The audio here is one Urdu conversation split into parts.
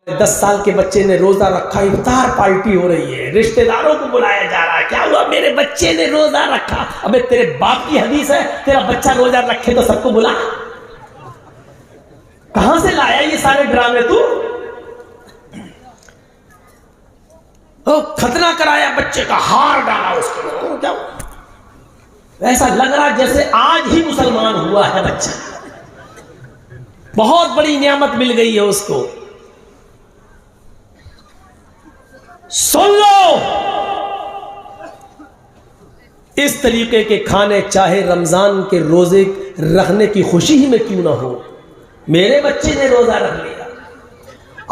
10 سال کے بچے نے روزہ رکھا، افطار پارٹی ہو رہی ہے، رشتہ داروں کو بلایا جا رہا ہے، کیا ہوا میرے بچے نے روزہ رکھا؟ ابے تیرے باپ کی حدیث ہے تیرا بچہ روزہ رکھے تو سب کو بلا؟ کہاں سے لایا یہ سارے ڈرامے تو؟ ختنہ کرایا بچے کا، ہار ڈالا اس کو، کیا ایسا لگ رہا جیسے آج ہی مسلمان ہوا ہے بچہ، بہت بڑی نعمت مل گئی ہے اس کو۔ سن لو، اس طریقے کے کھانے چاہے رمضان کے روزے رکھنے کی خوشی ہی میں کیوں نہ ہو، میرے بچے نے روزہ رکھ لیا،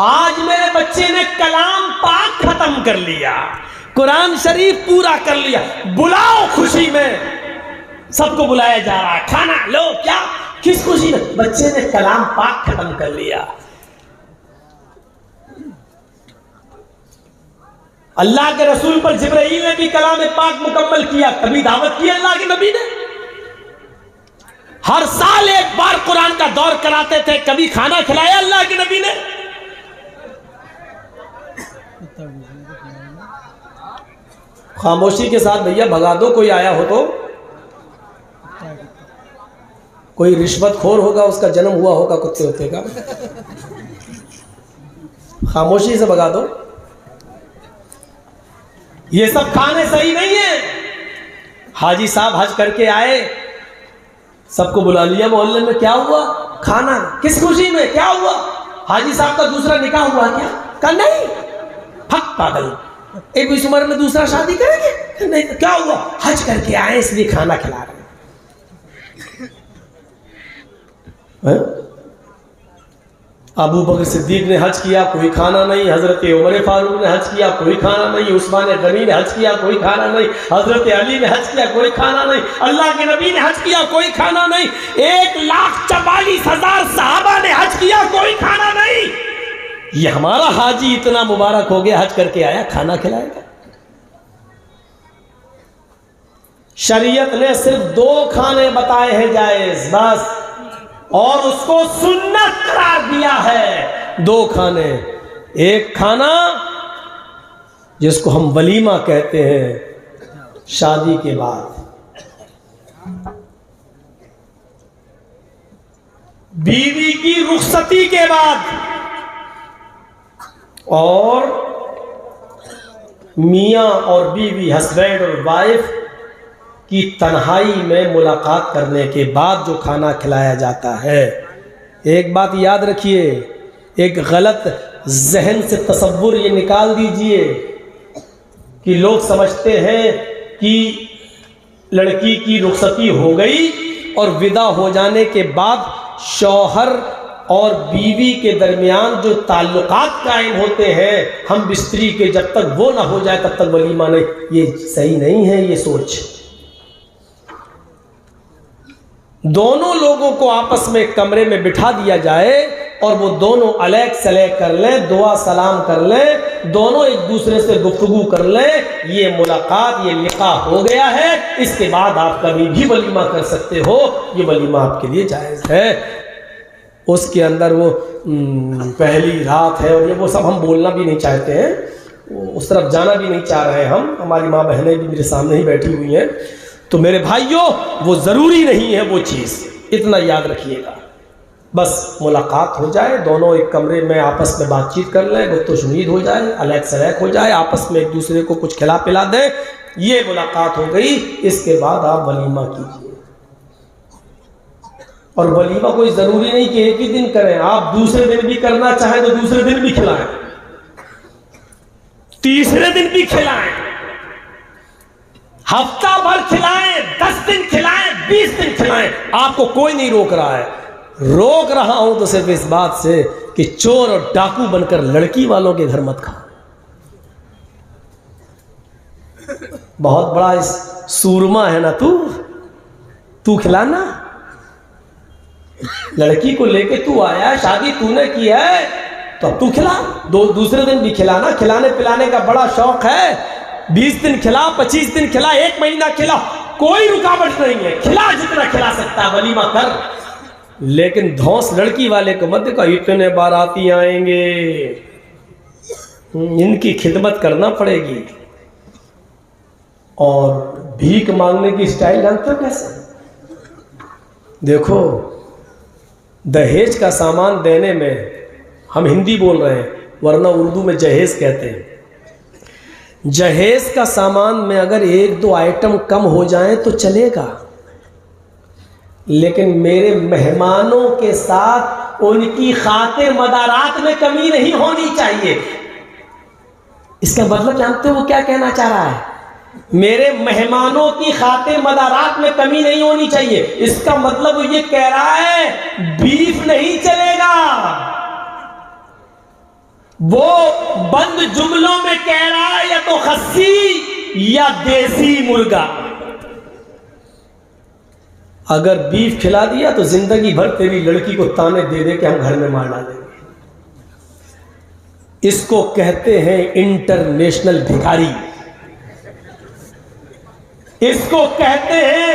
آج میرے بچے نے کلام پاک ختم کر لیا، قرآن شریف پورا کر لیا، بلاؤ خوشی میں، سب کو بلایا جا رہا ہے، کھانا لو، کیا کس خوشی میں؟ بچے نے کلام پاک ختم کر لیا۔ اللہ کے رسول پر جبرائیل نے بھی کلام پاک مکمل کیا، کبھی دعوت کی اللہ کے نبی نے؟ ہر سال ایک بار قرآن کا دور کراتے تھے، کبھی کھانا کھلایا اللہ کے نبی نے؟ خاموشی کے ساتھ بھیا بھگا دو، کوئی آیا ہو تو، کوئی رشوت خور ہوگا، اس کا جنم ہوا ہوگا کتے ہوتے کا، خاموشی سے بھگا دو۔ یہ سب کھانے صحیح نہیں ہیں۔ حاجی صاحب حج کر کے آئے، سب کو بلا لیا محلے میں، کیا ہوا؟ کھانا، کس خوشی میں؟ کیا ہوا؟ حاجی صاحب کا دوسرا نکاح ہوا کیا؟ کہ نہیں، حق پاگل، ایک اس عمر میں دوسرا شادی کریں گے؟ نہیں، کیا ہوا؟ حج کر کے آئے اس لیے کھانا کھلا رہے ہیں۔ ابو بکر صدیق نے حج کیا، کوئی کھانا نہیں، حضرت عمر فاروق نے حج کیا، کوئی کھانا نہیں، عثمان غنی نے حج کیا، کوئی کھانا نہیں، حضرت علی نے حج کیا، کوئی کھانا نہیں، اللہ کے نبی نے حج کیا، کوئی کھانا نہیں، 1,44,000 صحابہ نے حج کیا، کوئی کھانا نہیں۔ یہ ہمارا حاجی اتنا مبارک ہو گیا، حج کر کے آیا، کھانا کھلائے گا؟ شریعت نے صرف 2 کھانے بتائے ہیں جائز، بس، اور اس کو سنت قرار دیا ہے۔ 2 کھانے، ایک کھانا جس کو ہم ولیمہ کہتے ہیں شادی کے بعد، بیوی کی رخصتی کے بعد، اور میاں اور بیوی، ہسبینڈ اور وائف کی تنہائی میں ملاقات کرنے کے بعد جو کھانا کھلایا جاتا ہے۔ ایک بات یاد رکھیے، ایک غلط ذہن سے تصور یہ نکال دیجئے کہ لوگ سمجھتے ہیں کہ لڑکی کی رخصتی ہو گئی اور ودا ہو جانے کے بعد شوہر اور بیوی کے درمیان جو تعلقات قائم ہوتے ہیں ہم بستری کے، جب تک وہ نہ ہو جائے تب تک ولیمہ نہیں۔ یہ صحیح نہیں ہے، یہ سوچ۔ دونوں لوگوں کو آپس میں کمرے میں بٹھا دیا جائے اور وہ دونوں علیک سلیک کر لیں، دعا سلام کر لیں، دونوں ایک دوسرے سے گفتگو کر لیں، یہ ملاقات، یہ لقاء ہو گیا ہے۔ اس کے بعد آپ کبھی بھی ولیمہ کر سکتے ہو، یہ ولیمہ آپ کے لیے جائز ہے۔ اس کے اندر وہ پہلی رات ہے اور یہ وہ سب ہم بولنا بھی نہیں چاہتے ہیں، اس طرف جانا بھی نہیں چاہ رہے ہیں ہم، ہماری ماں بہنیں بھی میرے سامنے ہی بیٹھی ہوئی ہیں، تو میرے بھائیوں وہ ضروری نہیں ہے وہ چیز، اتنا یاد رکھیے گا۔ بس ملاقات ہو جائے، دونوں ایک کمرے میں آپس میں بات چیت کر لیں، گفت و شنید ہو جائے، علیک سلیک ہو جائے، آپس میں ایک دوسرے کو کچھ کھلا پلا دیں، یہ ملاقات ہو گئی۔ اس کے بعد آپ ولیمہ کیجیے، اور ولیمہ کوئی ضروری نہیں کہ ایک ہی دن کریں، آپ دوسرے دن بھی کرنا چاہیں تو دوسرے دن بھی کھلائیں، تیسرے دن بھی کھلائیں، ہفتہ بھر کھلائیں، 10 دن کھلائیں، 20 دن کھلائیں، آپ کو کوئی نہیں روک رہا ہے۔ روک رہا ہوں تو صرف اس بات سے کہ چور اور ڈاکو بن کر لڑکی والوں کے گھر مت کھاؤ۔ بہت بڑا اس سورما ہے نا تو کھلانا، لڑکی کو لے کے تو آیا، شادی تو نے کی ہے تو اب تو کھلا، دوسرے دن بھی کھلانا، کھلانے پلانے کا بڑا شوق ہے، 20 دن کھلا، 25 دن کھلا، 1 مہینہ کھلا، کوئی رکاوٹ نہیں ہے، کھلا جتنا کھلا سکتا ہے، ولیمہ کر، لیکن دھوس لڑکی والے کو مت دیکھو اتنے باراتی آئیں گے، ان کی خدمت کرنا پڑے گی. اور بھیک مانگنے کی اسٹائل جانتے ہو کیسے؟ دیکھو دہیج کا سامان دینے میں ہم ہندی بول رہے ہیں ورنہ اردو میں جہیز کہتے ہیں. جہیز کا سامان میں اگر 1-2 آئٹم کم ہو جائیں تو چلے گا، لیکن میرے مہمانوں کے ساتھ ان کی خاطر مدارات میں کمی نہیں ہونی چاہیے. اس کا مطلب جانتے ہو وہ کیا کہنا چاہ رہا ہے؟ میرے مہمانوں کی خاطر مدارات میں کمی نہیں ہونی چاہیے. اس کا مطلب وہ یہ کہہ رہا ہے بیف نہیں چلے گا. وہ بند جملوں میں کہہ رہا ہے یا تو خسی یا دیسی مرغا. اگر بیف کھلا دیا تو زندگی بھر تیری لڑکی کو تانے دے دے کہ ہم گھر میں مار ڈالیں گے. اس کو کہتے ہیں انٹرنیشنل بھکاری. اس کو کہتے ہیں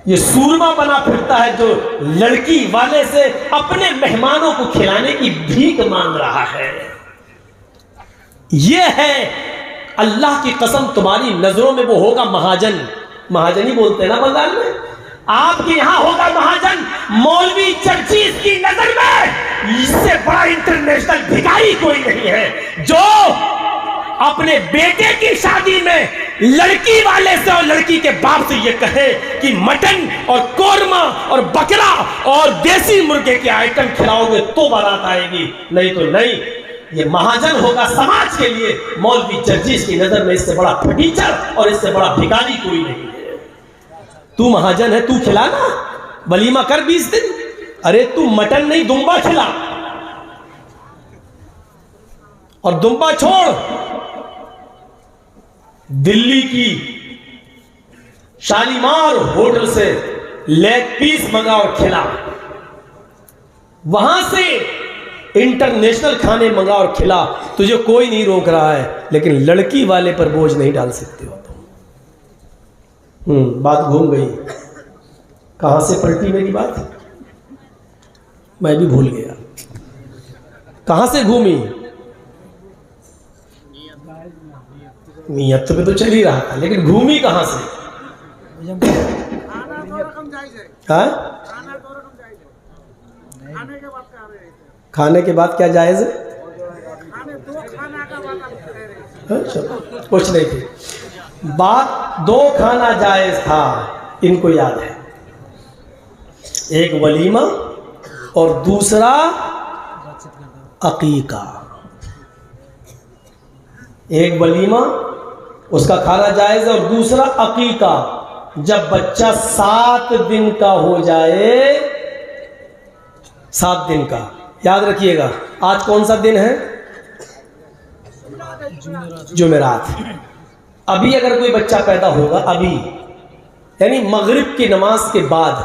یہ سورما بنا پھرتا ہے جو لڑکی والے سے اپنے مہمانوں کو کھلانے کی بھیک مانگ رہا ہے. یہ ہے اللہ کی قسم تمہاری نظروں میں وہ ہوگا مہاجن. مہاجن ہی بولتے ہیں نا بنگال میں. آپ کے یہاں ہوگا مہاجن. مولوی چرچیز کی نظر میں اس سے بڑا انٹرنیشنل بھکاری کوئی نہیں ہے جو اپنے بیٹے کی شادی میں لڑکی والے سے اور لڑکی کے باپ سے یہ کہے کہ مٹن اور قورمہ اور بکرا اور دیسی مرغے کے آئٹم کھلاؤ گے تو بارات آئے گی، نہیں تو نہیں. یہ مہاجن ہوگا سماج کے لیے. مولوی چرچیز کی نظر میں اس سے بڑا پھٹیچر اور اس سے بڑا بھکاری کوئی نہیں ہے. تو مہاجن ہے، تو کھلانا، ولیمہ کر 20 دن. ارے تو مٹن نہیں دمبا کھلا، اور دمبا چھوڑ، دلی کی شالیمار ہوٹل سے لیگ پیس منگا اور کھلا، وہاں سے انٹرنیشنل کھانے منگا اور کھلا. تجھے کوئی نہیں روک رہا ہے، لیکن لڑکی والے پر بوجھ نہیں ڈال سکتے ہو تم. بات گھوم گئی. کہاں سے پلٹی میری بات؟ میں بھی بھول گیا کہاں سے گھومی. نیت پہ تو چل ہی رہا تھا، لیکن گھومی کہاں سے؟ کھانے کے بعد کیا جائز ہے؟ کچھ نہیں تھی بات. 2 کھانا جائز تھا، ان کو یاد ہے. ایک ولیمہ اور دوسرا عقیقہ. ایک ولیمہ اس کا کھانا جائز ہے، اور دوسرا عقیقہ جب بچہ 7 دن کا ہو جائے. 7 دن کا یاد رکھیے گا. آج کون سا دن ہے؟ جمعرات. ابھی اگر کوئی بچہ پیدا ہوگا ابھی، یعنی مغرب کی نماز کے بعد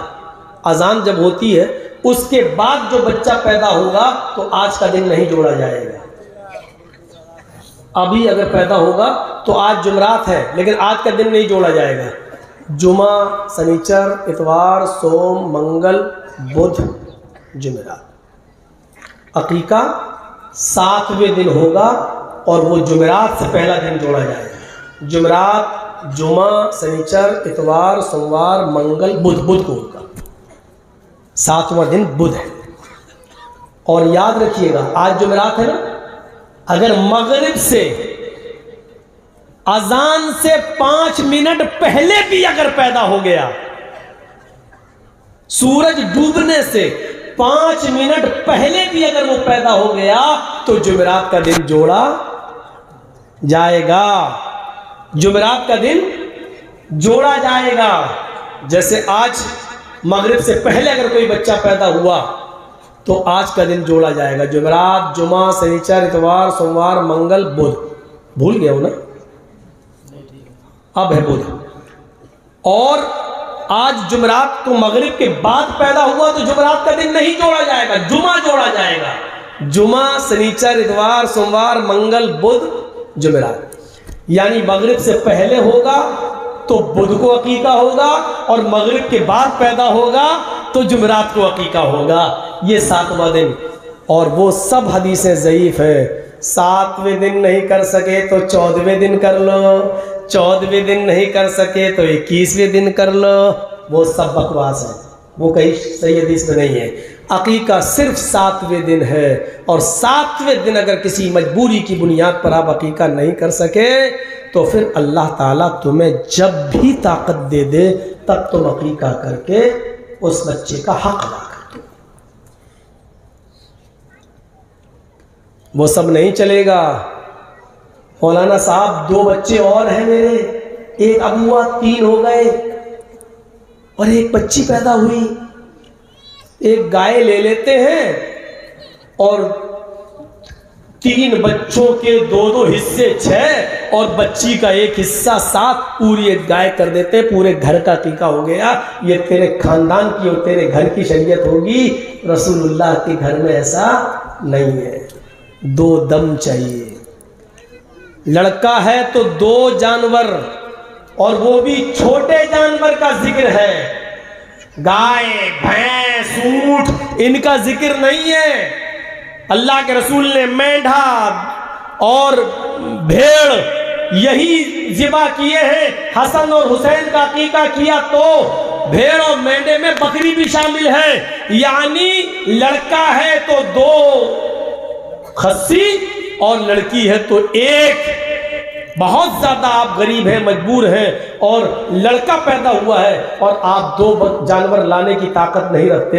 اذان جب ہوتی ہے اس کے بعد جو بچہ پیدا ہوگا تو آج کا دن نہیں جوڑا جائے گا. ابھی اگر پیدا ہوگا تو آج جمعرات ہے، لیکن آج کا دن نہیں جوڑا جائے گا. جمعہ، سنیچر، اتوار، سوم، منگل، بدھ، جمعرات. عقیقہ 7ویں دن ہوگا اور وہ جمعرات سے پہلا دن جوڑا جائے گا. جمعرات، جمعہ، سنیچر، اتوار، سوموار، منگل، بدھ کو ہوگا. 7واں دن بدھ ہے. اور یاد رکھیے گا آج جمعرات ہے نا، اگر مغرب سے اذان سے 5 منٹ پہلے بھی اگر پیدا ہو گیا، سورج ڈوبنے سے 5 منٹ پہلے بھی اگر وہ پیدا ہو گیا تو جمعرات کا دن جوڑا جائے گا. جمعرات کا دن جوڑا جائے گا. جیسے آج مغرب سے پہلے اگر کوئی بچہ پیدا ہوا تو آج کا دن جوڑا جائے گا. جمعرات، جمعہ، سنیچر، اتوار، سوموار، منگل، بدھ. بھول گیا ہو نا؟ اب ہے بدھ. اور آج جمعرات کو مغرب کے بعد پیدا ہوا تو جمعرات کا دن نہیں جوڑا جائے گا، جمعہ جوڑا جائے گا. جمعہ، سنیچر، اتوار، سوموار، منگل، بدھ، جمعرات. یعنی مغرب سے پہلے ہوگا تو بدھ کو عقیقہ ہوگا، اور مغرب کے بعد پیدا ہوگا تو جمعرات کو عقیقہ ہوگا. یہ 7واں دن. اور وہ سب حدیثیں ضعیف ہیں. 7ویں دن نہیں کر سکے تو 14ویں دن کر لو, 14ویں دن نہیں کر سکے تو 21ویں دن کر لو, وہ سب بکواس ہے, وہ کہیں صحیح حدیث میں نہیں ہے. عقیقہ صرف 7ویں دن ہے, اور 7ویں دن اگر کسی مجبوری کی بنیاد پر آپ عقیقہ نہیں کر سکے تو پھر اللہ تعالیٰ تمہیں جب بھی طاقت دے دے تب تم عقیقہ کر کے اس بچے کا حق ادا کر دو. وہ سب نہیں چلے گا. مولانا صاحب 2 بچے اور ہیں میرے, ایک اب ہوا 3 ہو گئے اور ایک بچی پیدا ہوئی. ایک گائے لے لیتے ہیں اور 3 بچوں کے 2 حصے 6 اور بچی کا ایک حصہ 7 پوری ایک گائے کر دیتے, پورے گھر کا عقیقہ ہو گیا. یہ تیرے خاندان کی اور تیرے گھر کی شریعت ہوگی, رسول اللہ کے گھر میں ایسا نہیں ہے. 2 دم چاہیے. لڑکا ہے تو 2 جانور, اور وہ بھی چھوٹے جانور کا ذکر ہے. گائے, بھینس, اونٹ ان کا ذکر نہیں ہے. اللہ کے رسول نے مینڈھا اور بھیڑ یہی ذبح کیے ہیں. حسن اور حسین کا عقیقہ کیا تو بھیڑ اور مینڈے میں بکری بھی شامل ہے. یعنی لڑکا ہے تو 2 خصی اور لڑکی ہے تو 1. بہت زیادہ آپ غریب ہیں, مجبور ہیں, اور لڑکا پیدا ہوا ہے اور آپ 2 جانور لانے کی طاقت نہیں رکھتے,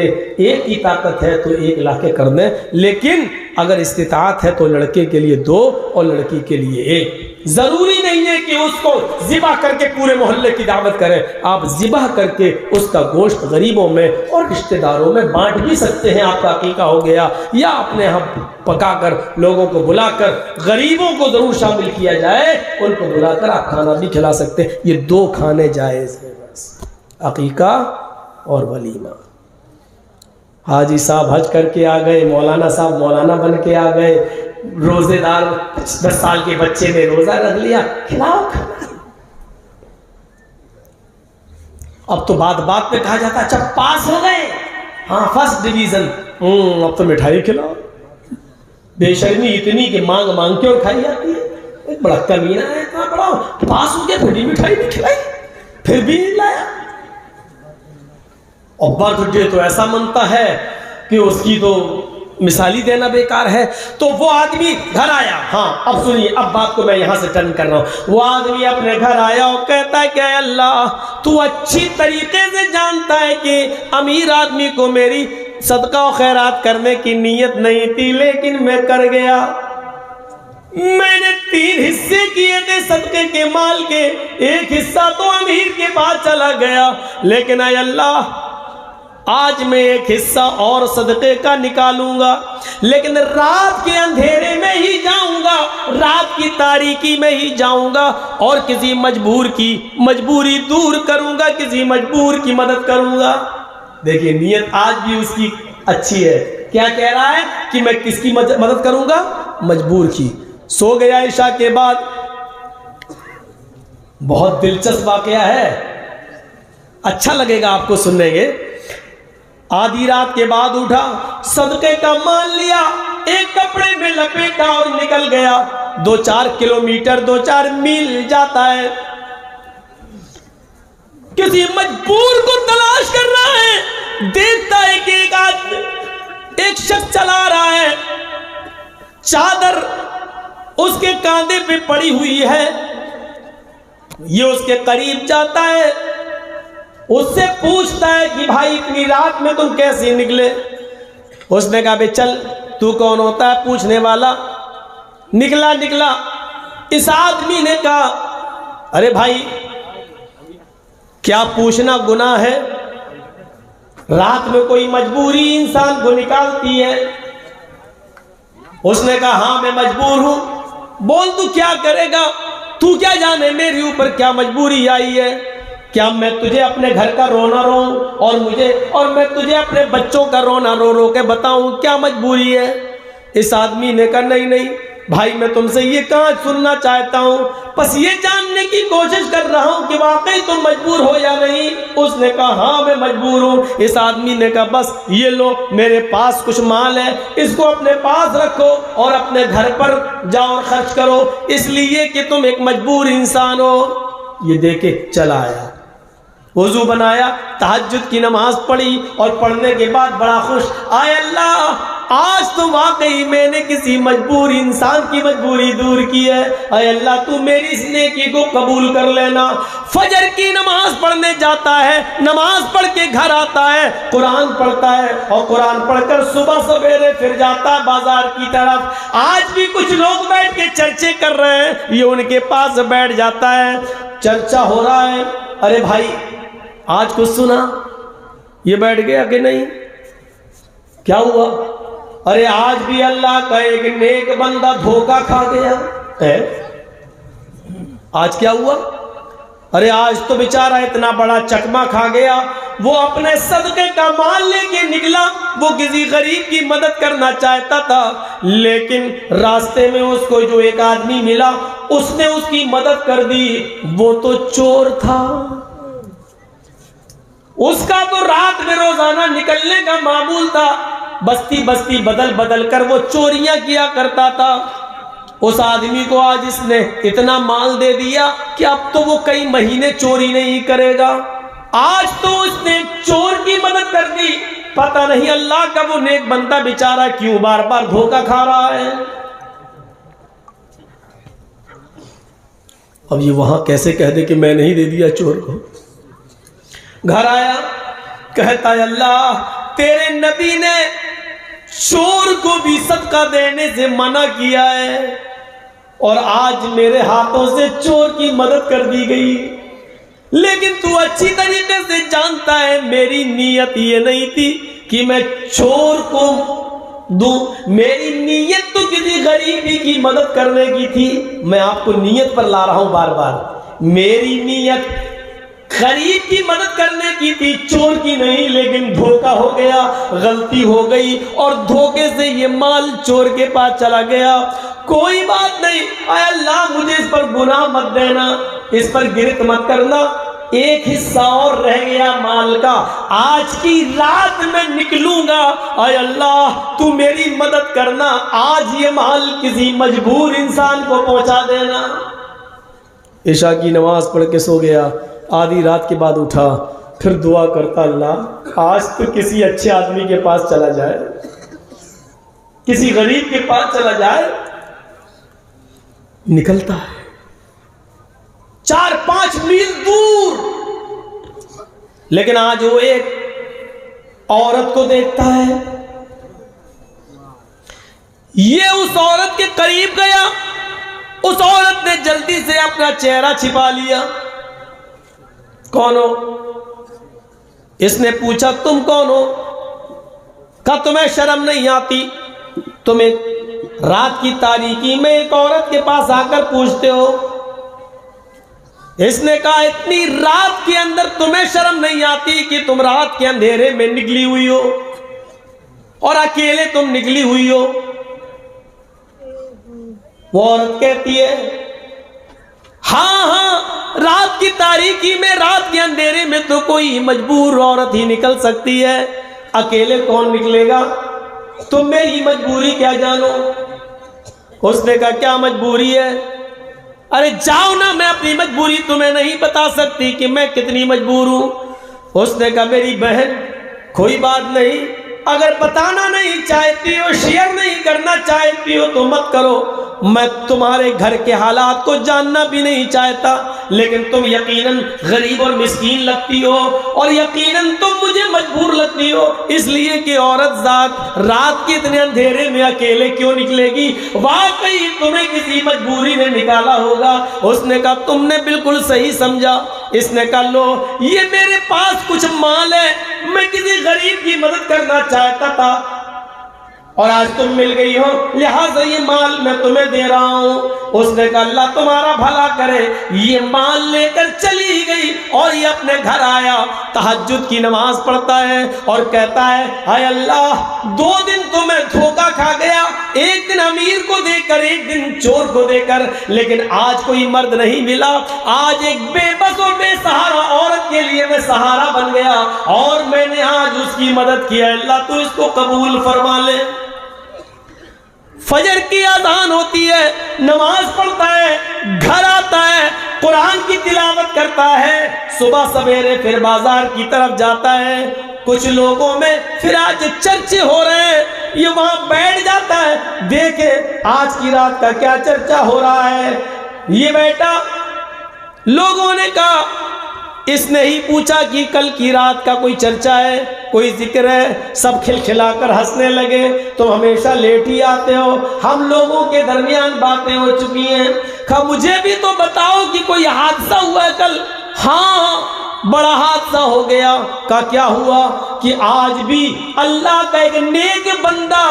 1 کی طاقت ہے تو 1 لا کے کر دیں. لیکن اگر استطاعت ہے تو لڑکے کے لیے 2 اور لڑکی کے لیے 1. ضروری نہیں ہے کہ اس کو ذبح کر کے پورے محلے کی دعوت کریں. آپ ذبح کر کے اس کا گوشت غریبوں میں اور رشتہ داروں میں بانٹ بھی سکتے ہیں. آپ کا عقیقہ ہو گیا, یا اپنے یہاں پکا کر لوگوں کو بلا کر غریبوں کو ضرور شامل کیا جائے, ان کو بلا کر آپ کھانا بھی کھلا سکتے ہیں. یہ 2 کھانے جائز ہیں بس, عقیقہ اور ولیمہ. حاجی صاحب حج کر کے آ گئے, مولانا صاحب مولانا بن کے آ گئے, روزے دار 10 سال کے بچے نے روزہ رکھ لیا, کھلاؤ کھانا. اب تو بات بات پہ کہا جاتا اچھا پاس ہو گئے, ہاں فرسٹ ڈویژن, اب تو مٹھائی کھلاؤ. بے شرمی اتنی کہ مانگ مانگ کے اور کھائی جاتی ہے. ایک بڑا کمینہ ہے, اتنا بڑا پاس ہو گیا, پھر بھی مٹھائی نہیں کھلائی, پھر بھی نہیں لایا. اور برتھ ڈے تو ایسا منتا ہے کہ اس کی تو مثالی دینا بیکار ہے. تو وہ آدمی گھر آیا, ہاں اب سنیے, اب بات کو میں یہاں سے ٹرن کر رہا ہوں. وہ آدمی اپنے گھر آیا اور کہتا ہے کہ اے اللہ, تو اچھی طریقے سے جانتا ہے کہ امیر آدمی کو میری صدقہ و خیرات کرنے کی نیت نہیں تھی, لیکن میں کر گیا. میں نے 3 حصے کیے تھے صدقے کے مال کے, 1 حصہ تو امیر کے پاس چلا گیا, لیکن اے اللہ آج میں 1 حصہ اور صدقے کا نکالوں گا, لیکن رات کے اندھیرے میں ہی جاؤں گا, رات کی تاریکی میں ہی جاؤں گا, اور کسی مجبور کی مجبوری دور کروں گا, کسی مجبور کی مدد کروں گا. دیکھیے نیت آج بھی اس کی اچھی ہے. کیا کہہ رہا ہے کہ میں کس کی مدد کروں گا؟ مجبور کی. سو گیا عشاء کے بعد. بہت دلچسپ واقعہ ہے, اچھا لگے گا آپ کو سننے گے. آدھی رات کے بعد اٹھا, صدقے کا مال لیا, ایک کپڑے میں لپیٹا اور نکل گیا. 2-4 کلومیٹر 2-4 میل جاتا ہے, کسی مجبور کو تلاش کر رہا ہے. دیکھتا ہے کہ ایک شخص چلا رہا ہے, چادر اس کے کاندھے پہ پڑی ہوئی ہے. یہ اس کے قریب جاتا ہے, اس سے پوچھتا ہے کہ بھائی اتنی رات میں تم کیسے نکلے؟ اس نے کہا بھائی چل, تو کون ہوتا ہے پوچھنے والا؟ نکلا. اس آدمی نے کہا ارے بھائی کیا پوچھنا گناہ ہے؟ رات میں کوئی مجبوری انسان کو نکالتی ہے. اس نے کہا ہاں میں مجبور ہوں. بول تو کیا کرے گا؟ تو کیا جانے میرے اوپر کیا مجبوری آئی ہے؟ کیا میں تجھے اپنے گھر کا رونا رو اور میں تجھے اپنے بچوں کا رونا رو کے بتاؤں کیا مجبوری ہے؟ اس آدمی نے کہا نہیں, بھائی میں تم سے یہ کہاں سننا چاہتا ہوں، بس یہ جاننے کی کوشش کر رہا ہوں کہ واقعی تم مجبور ہو یا نہیں۔ اس نے کہا ہاں میں مجبور ہوں۔ اس آدمی نے کہا بس یہ لو میرے پاس کچھ مال ہے، اس کو اپنے پاس رکھو اور اپنے گھر پر جاؤ اور خرچ کرو، اس لیے کہ تم ایک مجبور انسان ہو۔ یہ دے کے چلا آیا، وضو بنایا، تہجد کی نماز پڑھی اور پڑھنے کے بعد بڑا خوش، آئے اللہ آج تو واقعی میں نے کسی مجبور انسان کی مجبوری دور کی ہے، اے اللہ تو میری اس نیکی کو قبول کر لینا۔ فجر کی نماز پڑھنے جاتا ہے، نماز پڑھ کے گھر آتا ہے، قرآن پڑھتا ہے اور قرآن پڑھ کر صبح سویرے پھر جاتا ہے بازار کی طرف۔ آج بھی کچھ لوگ بیٹھ کے چرچے کر رہے ہیں، یہ ان کے پاس بیٹھ جاتا ہے، چرچا ہو رہا ہے، ارے بھائی آج کچھ سنا؟ یہ بیٹھ گیا کہ نہیں؟ کیا ہوا؟ ارے آج بھی اللہ کا ایک نیک بندہ دھوکہ کھا گیا۔ آج کیا ہوا؟ ارے آج تو بیچارہ اتنا بڑا چکما کھا گیا، وہ اپنے صدقے کا مال لے کے نکلا، وہ کسی غریب کی مدد کرنا چاہتا تھا، لیکن راستے میں اس کو جو ایک آدمی ملا اس نے اس کی مدد کر دی، وہ تو چور تھا۔ اس کا تو رات میں روزانہ نکلنے کا معمول تھا، بستی بستی بدل بدل کر وہ چوریاں کیا کرتا تھا۔ اس آدمی کو آج اس نے اتنا مال دے دیا کہ اب تو وہ کئی مہینے چوری نہیں کرے گا۔ آج تو اس نے چور کی مدد کر دی، پتہ نہیں اللہ کا وہ نیک بندہ بیچارہ کیوں بار بار دھوکہ کھا رہا ہے۔ اب یہ وہاں کیسے کہہ دے کہ میں نہیں دے دیا چور کو؟ گھر آیا، کہتا ہے اللہ تیرے نبی نے چور کو بھی صدقہ دینے سے منع کیا ہے اور آج میرے ہاتھوں سے چور کی مدد کر دی گئی، لیکن تو اچھی طریقے سے جانتا ہے میری نیت یہ نہیں تھی کہ میں چور کو دوں، میری نیت تو کسی غریبی کی مدد کرنے کی تھی۔ میں آپ کو نیت پر لا رہا ہوں بار بار، میری نیت غریب کی مدد کرنے کی تھی، چور کی نہیں، لیکن دھوکہ ہو گیا، غلطی ہو گئی اور دھوکے سے یہ مال چور کے پاس چلا گیا۔ کوئی بات نہیں، اے اللہ مجھے اس پر گناہ مت دینا، اس پر گرفت مت کرنا، ایک حصہ اور رہ گیا مال کا، آج کی رات میں نکلوں گا، اے اللہ تو میری مدد کرنا، آج یہ مال کسی مجبور انسان کو پہنچا دینا۔ عشاء کی نماز پڑھ کے سو گیا، آدھی رات کے بعد اٹھا، پھر دعا کرتا اللہ آج تو کسی اچھے آدمی کے پاس چلا جائے، کسی غریب کے پاس چلا جائے۔ نکلتا ہے 4-5 میل دور، لیکن آج وہ ایک عورت کو دیکھتا ہے، یہ اس عورت کے قریب گیا، اس عورت نے جلدی سے اپنا چہرہ چھپا لیا۔ کون ہو؟ اس نے پوچھا تم کون ہو؟ کہا تمہیں شرم نہیں آتی، تم ایک رات کی تاریکی میں ایک عورت کے پاس آ کر پوچھتے ہو؟ اس نے کہا اتنی رات کے اندر تمہیں شرم نہیں آتی کہ تم رات کے اندھیرے میں نکلی ہوئی ہو اور اکیلے تم نکلی ہوئی ہو؟ وہ عورت کہتی ہے ہاں رات کی تاریکی میں، رات کے اندھیرے میں تو کوئی مجبور عورت ہی نکل سکتی ہے، اکیلے کون نکلے گا؟ تم میری مجبوری کیا جانو؟ اس نے کہا کیا مجبوری ہے؟ ارے جاؤ نا، میں اپنی مجبوری تمہیں نہیں بتا سکتی کہ میں کتنی مجبور ہوں۔ اس نے کہا میری بہن کوئی بات نہیں، اگر بتانا نہیں چاہتی ہو، شیئر نہیں کرنا چاہتی ہو تو مت کرو، میں تمہارے گھر کے حالات کو جاننا بھی نہیں چاہتا، لیکن تم یقیناً غریب اور مسکین لگتی ہو اور یقیناً تم مجھے مجبور لگتی ہو، اس لیے کہ عورت ذات رات کے اتنے اندھیرے میں اکیلے کیوں نکلے گی؟ واقعی تمہیں کسی مجبوری نے نکالا ہوگا۔ اس نے کہا تم نے بالکل صحیح سمجھا۔ اس نے کہا لو یہ میرے پاس کچھ مال ہے، میں کسی غریب کی مدد کرنا چاہتا تھا، اور آج تم مل گئی ہو لہٰذا یہ مال میں تمہیں دے رہا ہوں۔ اس نے کہا اللہ تمہارا بھلا کرے۔ یہ مال لے کر چلی گئی اور یہ اپنے گھر آیا، تہجد کی نماز پڑھتا ہے اور کہتا ہے اے اللہ 2 دن تو میں دھوکہ کھا گیا، ایک دن امیر کو دے کر ایک دن چور کو دے کر، لیکن آج کوئی مرد نہیں ملا، آج ایک بے بس اور بے سہارا عورت کے لیے میں سہارا بن گیا اور میں نے آج اس کی مدد کی ہے، اللہ تو اس کو قبول فرما لے۔ فجر کی اذان ہوتی ہے، نماز پڑھتا ہے، گھر آتا ہے، قرآن کی تلاوت کرتا ہے، صبح سویرے پھر بازار کی طرف جاتا ہے، کچھ لوگوں میں پھر آج چرچے ہو رہے ہیں، یہ وہاں بیٹھ جاتا ہے، دیکھے آج کی رات کا کیا چرچا ہو رہا ہے، یہ بیٹا لوگوں نے کہا اس نے ہی پوچھا کہ کل کی رات کا کوئی چرچا ہے، کوئی ذکر ہے، سب کھلکھلا کر ہنسنے لگے، تم ہمیشہ لیٹ ہی آتے ہو، ہم لوگوں کے درمیان باتیں ہو چکی ہیں، کہا مجھے بھی تو بتاؤ کہ کوئی حادثہ ہوا ہے کل؟ ہاں بڑا حادثہ ہو گیا۔ کہا کیا ہوا؟ کہ آج بھی اللہ کا ایک نیک بندہ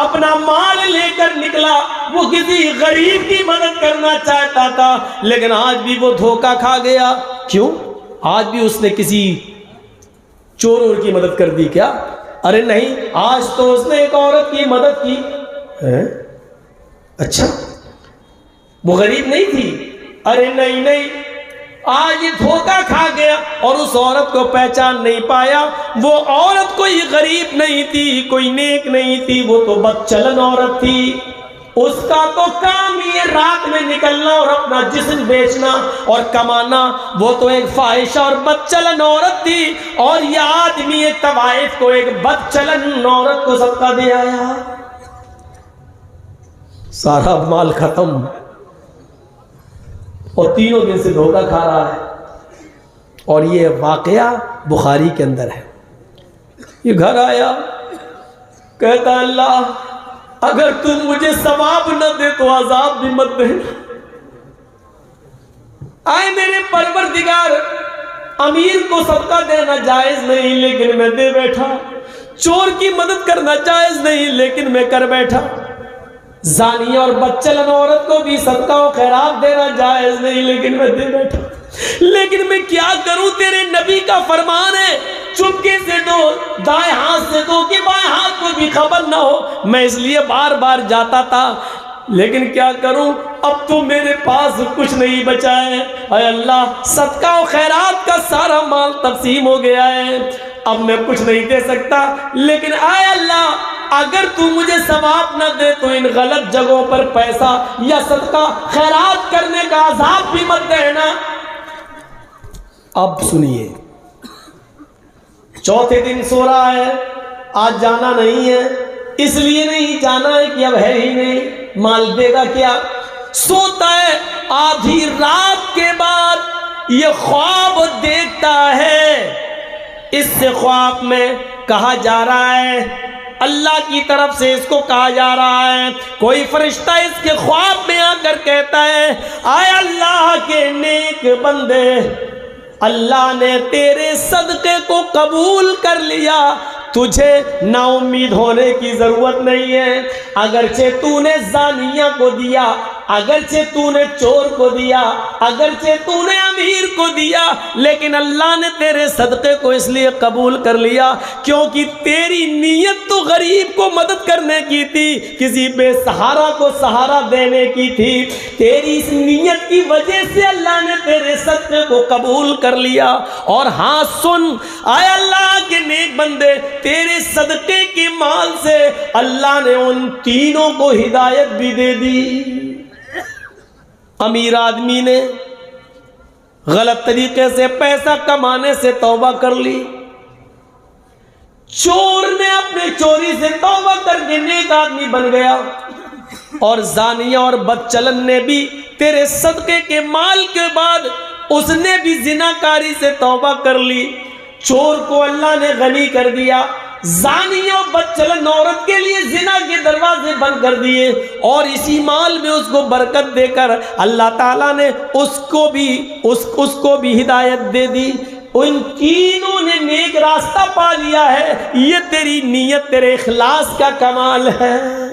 اپنا مال لے کر نکلا، وہ کسی غریب کی مدد کرنا چاہتا تھا لیکن آج بھی وہ دھوکہ کھا گیا۔ کیوں؟ آج بھی اس نے کسی چور کی مدد کر دی کیا؟ ارے نہیں، آج تو اس نے ایک عورت کی مدد کی۔ اچھا وہ غریب نہیں تھی؟ ارے نہیں، آج یہ دھوکہ کھا گیا اور اس عورت کو پہچان نہیں پایا۔ وہ عورت کوئی غریب نہیں تھی، کوئی نیک نہیں تھی، وہ تو بدچلن عورت تھی۔ اس کا تو کام ہی ہے رات میں نکلنا اور اپنا جسم بیچنا اور کمانا، وہ تو ایک فاحشہ اور بدچلن عورت تھی، اور یہ آدمی ایک طوائف کو ایک بدچلن عورت کو صدقہ دے آیا، سارا مال ختم اور 3 دن سے دھوکہ کھا رہا ہے۔ اور یہ واقعہ بخاری کے اندر ہے۔ یہ گھر آیا، کہتا اللہ اگر تم مجھے ثواب نہ دے تو عذاب بھی مت دے۔ آئے میرے پروردگار، امیر کو صدقہ دینا جائز نہیں لیکن میں دے بیٹھا، چور کی مدد کرنا جائز نہیں لیکن میں کر بیٹھا، زانی اور بدچلن عورت کو بھی صدقہ و خیرات دینا جائز نہیں لیکن میں دے بیٹھا، لیکن میں کیا کروں؟ تیرے نبی کا فرمان ہے چپکے سے دو، دائیں ہاتھ سے دو کہ بائیں ہاتھ کو بھی خبر نہ ہو۔ میں اس لیے بار بار جاتا تھا، لیکن کیا کروں؟ اب تو میرے پاس کچھ نہیں بچا ہے۔ اے اللہ صدقہ و خیرات کا سارا مال تقسیم ہو گیا ہے، اب میں کچھ نہیں دے سکتا، لیکن اے اللہ اگر تو مجھے ثواب نہ دے تو ان غلط جگہوں پر پیسہ یا صدقہ خیرات کرنے کا عذاب بھی مت دینا۔ اب سنیے، چوتھے دن سو رہا ہے، آج جانا نہیں ہے، اس لیے نہیں جانا ہے کہ اب ہے ہی نہیں، مال دے گا کیا؟ سوتا ہے، آدھی رات کے بعد یہ خواب دیکھتا ہے، اس سے خواب میں کہا جا رہا ہے، اللہ کی طرف سے اس کو کہا جا رہا ہے، کوئی فرشتہ اس کے خواب میں آ کر کہتا ہے اے اللہ کے نیک بندے، اللہ نے تیرے صدقے کو قبول کر لیا، تجھے نا امید ہونے کی ضرورت نہیں ہے، اگرچہ تو نے زانیہ کو دیا، اگرچہ تو نے چور کو دیا، اگرچہ تو نے امیر کو دیا، لیکن اللہ نے تیرے صدقے کو اس لیے قبول کر لیا کیونکہ تیری نیت تو غریب کو مدد کرنے کی تھی، کسی بے سہارا کو سہارا دینے کی تھی، تیری اس نیت کی وجہ سے اللہ نے تیرے صدقے کو قبول کر لیا۔ اور ہاں سن اے اللہ کے نیک بندے، تیرے صدقے کے مال سے اللہ نے ان تینوں کو ہدایت بھی دے دی۔ امیر آدمی نے غلط طریقے سے پیسہ کمانے سے توبہ کر لی، چور نے اپنے چوری سے توبہ کر کے نیک آدمی بن گیا، اور زانیہ اور بدچلن نے بھی تیرے صدقے کے مال کے بعد اس نے بھی زناکاری سے توبہ کر لی، چور کو اللہ نے غنی کر دیا، زانی اور بدچلن عورت کے لیے زنا کے دروازے بند کر دیے، اور اسی مال میں اس کو برکت دے کر اللہ تعالیٰ نے اس کو بھی ہدایت دے دی، ان تینوں نے نیک راستہ پا لیا ہے، یہ تیری نیت، تیرے اخلاص کا کمال ہے۔